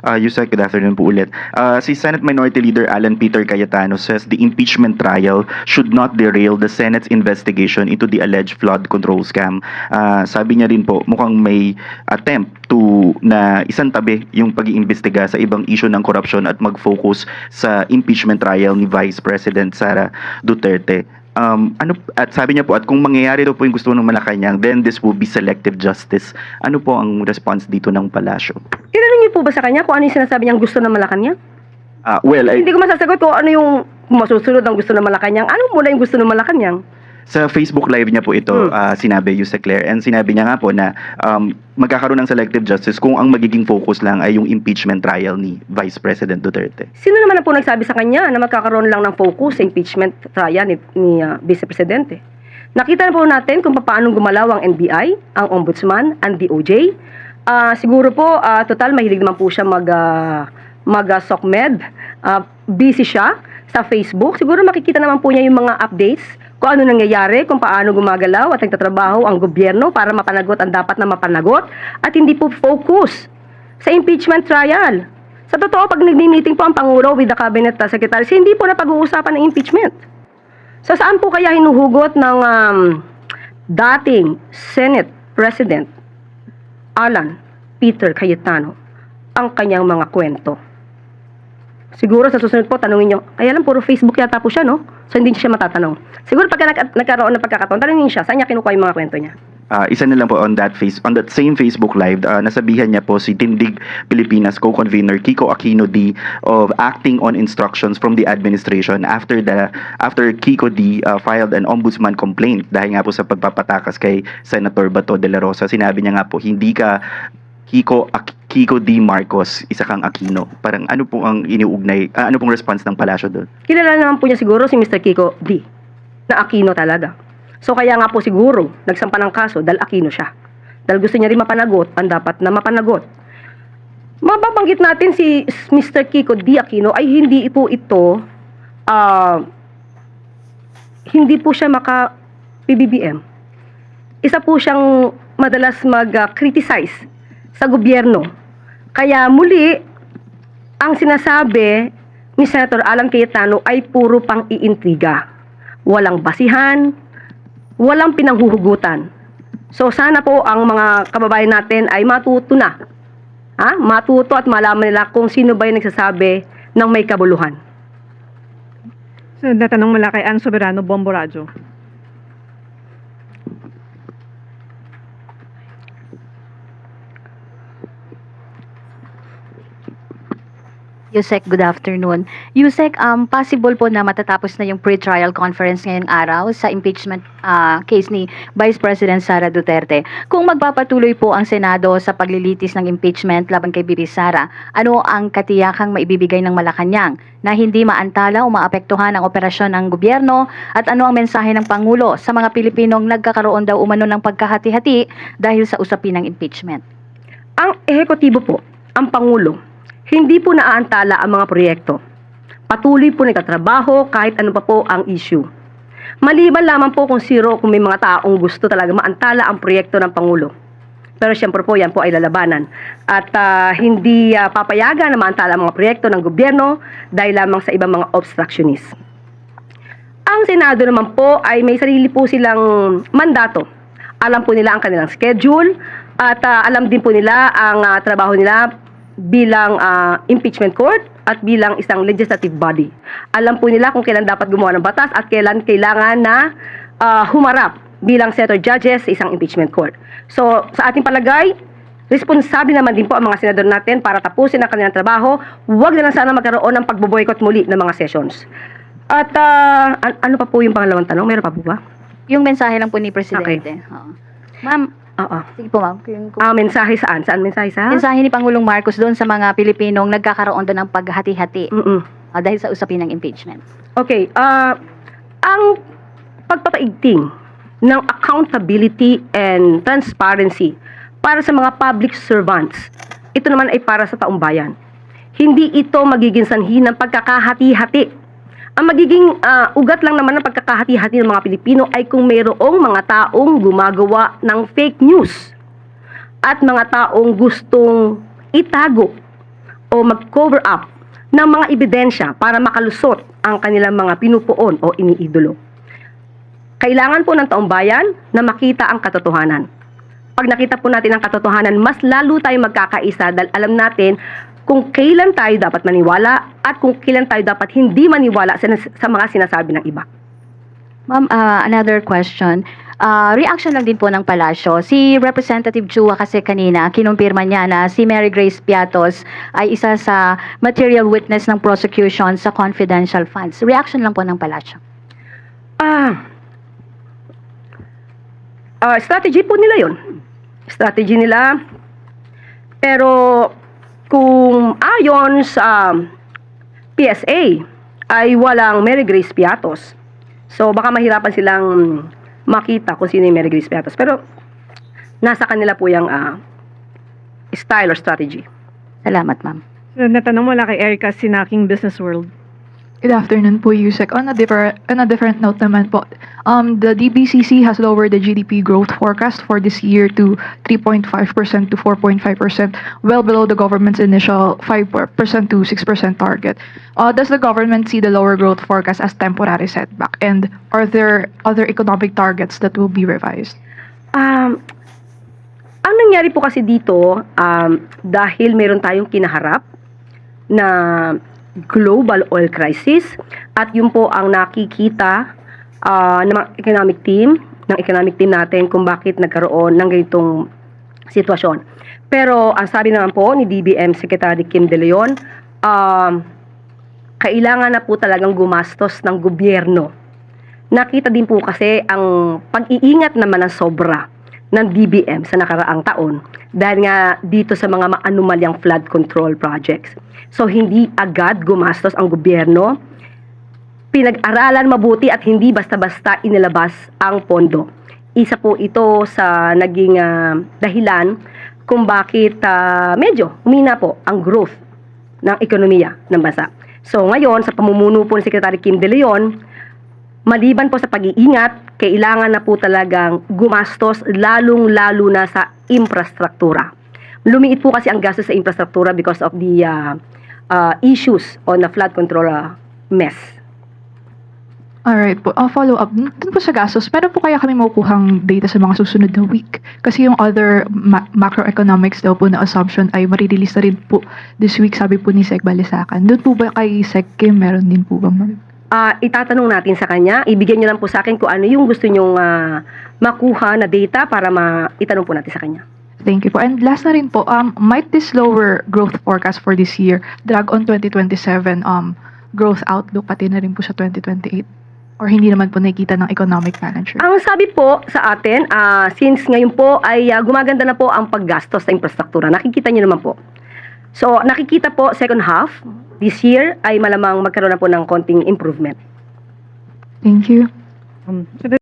Yusek, good afternoon po ulit. Si Senate Minority Leader Alan Peter Cayetano says the impeachment trial should not derail the Senate's investigation into the alleged flood control scam. Sabi niya rin po, mukhang may attempt na isantabi yung pag-iimbestiga sa ibang issue ng korupsyon at mag-focus sa impeachment trial ni Vice President Sara Duterte. At sabi niya po, at kung mangyayari daw po yung gusto ng Malacanang, then this will be selective justice. Ano po ang response dito ng palasyo? Tinanong niyo po ba sa kanya kung ano yung sinasabi niyang gusto ng Malacanang? Hindi ko masasagot kung ano yung masusunod ang gusto ng Malacanang. Ano muna yung gusto ng Malacanang? Sa Facebook Live niya po ito, sinabi Yusek Claire, and sinabi niya nga po na magkakaroon ng selective justice kung ang magiging focus lang ay yung impeachment trial ni Vice President Duterte. Sino naman ang po nagsabi sa kanya na magkakaroon lang ng focus sa impeachment trial ni Vice Presidente? Nakita na po natin kung paano gumalaw ang NBI, ang Ombudsman, ang DOJ. Siguro po, total mahilig naman po siya mag-SOCMED. Busy siya sa Facebook. Siguro makikita naman po niya yung mga updates kung ano nangyayari, kung paano gumagalaw at nagtatrabaho ang gobyerno para mapanagot ang dapat na mapanagot at hindi po focus sa impeachment trial. Sa totoo, pag nagmi-meeting po ang Pangulo with the Cabinet Secretaries, hindi po na pag-uusapan ng impeachment. So saan po kaya hinuhugot ng dating Senate President Alan Peter Cayetano ang kanyang mga kwento? Siguro sa susunod po, tanungin nyo, kaya lang puro Facebook yata po siya, no? So hindi siya matatanong. Siguro pagka nagkaroon ng pagkakataon, tanungin siya, saan niya kinukuha yung mga kwento niya? Isa na lang po on that same Facebook Live, nasabihan niya po si Tindig Pilipinas co-convener Kiko Aquino D of acting on instructions from the administration after Kiko D filed an ombudsman complaint dahil nga po sa pagpapatakas kay Senator Bato de la Rosa. Sinabi niya nga po, hindi ka Kiko D. Marcos, isa kang Aquino. Parang ano po ang iniugnay, ano pong response ng palasyo doon? Kilala naman po niya siguro si Mr. Kiko D. na Aquino talaga. So kaya nga po siguro, nagsampa ng kaso dahil Aquino siya. Dahil gusto niya rin mapanagot, ang dapat na mapanagot. Mababanggit natin si Mr. Kiko D. Aquino ay hindi po ito, hindi po siya maka-PBBM. Isa po siyang madalas mag-criticize sa gobyerno. Kaya muli, ang sinasabi ni Senator Alan Cayetano ay puro pang iintriga. Walang basihan, walang pinanghuhugutan. So sana po ang mga kababayan natin ay matuto na. Matuto at malaman nila kung sino ba yung nagsasabi ng may kabuluhan. So, natanong mula kay Ann Soberano, Bombo Radyo. Yusek, good afternoon. Yusek, possible po na matatapos na yung pre-trial conference ngayong araw sa impeachment case ni Vice President Sara Duterte. Kung magpapatuloy po ang Senado sa paglilitis ng impeachment laban kay Bibi Sara, ano ang katiyakang maibibigay ng Malacanang na hindi maantala o maapektuhan ang operasyon ng gobyerno at ano ang mensahe ng Pangulo sa mga Pilipinong nagkakaroon daw umano ng pagkahati-hati dahil sa usapin ng impeachment? Ang ehekutibo po, ang Pangulo, hindi po naaantala ang mga proyekto. Patuloy po nagtatrabaho kahit ano pa po ang issue. Maliban lamang po kung may mga taong gusto talaga maantala ang proyekto ng Pangulo. Pero siyempre po, yan po ay lalabanan. At hindi papayagan na maantala ang mga proyekto ng gobyerno dahil lamang sa ibang mga obstructionist. Ang Senado naman po ay may sarili po silang mandato. Alam po nila ang kanilang schedule at alam din po nila ang trabaho nila bilang impeachment court at bilang isang legislative body. Alam po nila kung kailan dapat gumawa ng batas at kailan kailangan na humarap bilang senator judges sa isang impeachment court. So, sa ating palagay, responsable naman din po ang mga senador natin para tapusin ang kanilang trabaho. Huwag na lang sana magkaroon ng pagboboykot muli ng mga sessions. At ano pa po yung pangalawang tanong? Meron pa po ba? Yung mensahe lang po ni Presidente. Okay. Ma'am, sige po ma'am. Mensahe saan? Saan mensahe sa? Mensahe ni Pangulong Marcos doon sa mga Pilipinong nagkakaroon doon ng paghati-hati dahil sa usapin ng impeachment. Okay. Ang pagpapaigting ng accountability and transparency para sa mga public servants, ito naman ay para sa taong bayan. Hindi ito magiging sanhi ng pagkakahati-hati. Ang magiging ugat lang naman ng pagkakahati-hati ng mga Pilipino ay kung mayroong mga taong gumagawa ng fake news at mga taong gustong itago o mag-cover up ng mga ebidensya para makalusot ang kanilang mga pinupuon o iniidolo. Kailangan po ng taong bayan na makita ang katotohanan. Pag nakita po natin ang katotohanan, mas lalo tayo magkakaisa dahil alam natin kung kailan tayo dapat maniwala at kung kailan tayo dapat hindi maniwala sa mga sinasabi ng iba. Ma'am, another question. Reaction lang din po ng palasyo. Si Representative Chua kasi kanina, kinumpirma niya na si Mary Grace Piatos ay isa sa material witness ng prosecution sa confidential funds. Reaction lang po ng palasyo. Strategy po nila yun. Strategy nila. Pero kung ayon sa PSA ay walang Mary Grace Piatos. So baka mahirapan silang makita kung sino yung Mary Grace Piatos. Pero nasa kanila po yung style or strategy. Salamat, ma'am. So, natanong mula kay Erica Sinaking, Business World. Good afternoon po, Yusek. On a different note naman po, the DBCC has lowered the GDP growth forecast for this year to 3.5% to 4.5%, well below the government's initial 5% to 6% target. Does the government see the lower growth forecast as temporary setback? And are there other economic targets that will be revised? Ang nangyari po kasi dito, dahil meron tayong kinaharap na global oil crisis at yun po ang nakikita ng economic team natin kung bakit nagkaroon ng ganitong sitwasyon. Pero ang sabi naman po ni DBM Secretary Kim De Leon, kailangan na po talagang gumastos ng gobyerno. Nakita din po kasi ang pag-iingat naman ng sobra ng DBM sa nakaraang taon dahil nga dito sa mga maanumalyang flood control projects. So hindi agad gumastos ang gobyerno, pinag-aralan mabuti at hindi basta-basta inilabas ang pondo. Isa po ito sa naging dahilan kung bakit medyo humina po ang growth ng ekonomiya ng bansa. So ngayon sa pamumuno po ni Secretary Kim De Leon, maliban po sa pag-iingat, kailangan na po talagang gumastos lalong-lalo na sa infrastruktura. Lumiit po kasi ang gastos sa infrastruktura because of the issues on the flood control mess. Alright po, follow up. Dun po sa gastos, meron po kaya kami makukuhang data sa mga susunod na week? Kasi yung other macroeconomics daw po na assumption ay marirelease na rin po this week, sabi po ni Sec Balisacan. Doon po ba kay Sec Kim, meron din po bang Itatanong natin sa kanya, ibigyan niyo lang po sa akin kung ano yung gusto nyong makuha na data para itanong po natin sa kanya. Thank you po. And last na rin po, might this lower growth forecast for this year drag on 2027 growth outlook pati na rin po sa 2028? Or hindi naman po nakikita ng economic manager? Ang sabi po sa atin, since ngayon po ay gumaganda na po ang paggastos sa infrastruktura, nakikita niyo naman po. So nakikita po second half, this year ay malamang magkaroon na po ng konting improvement. Thank you. So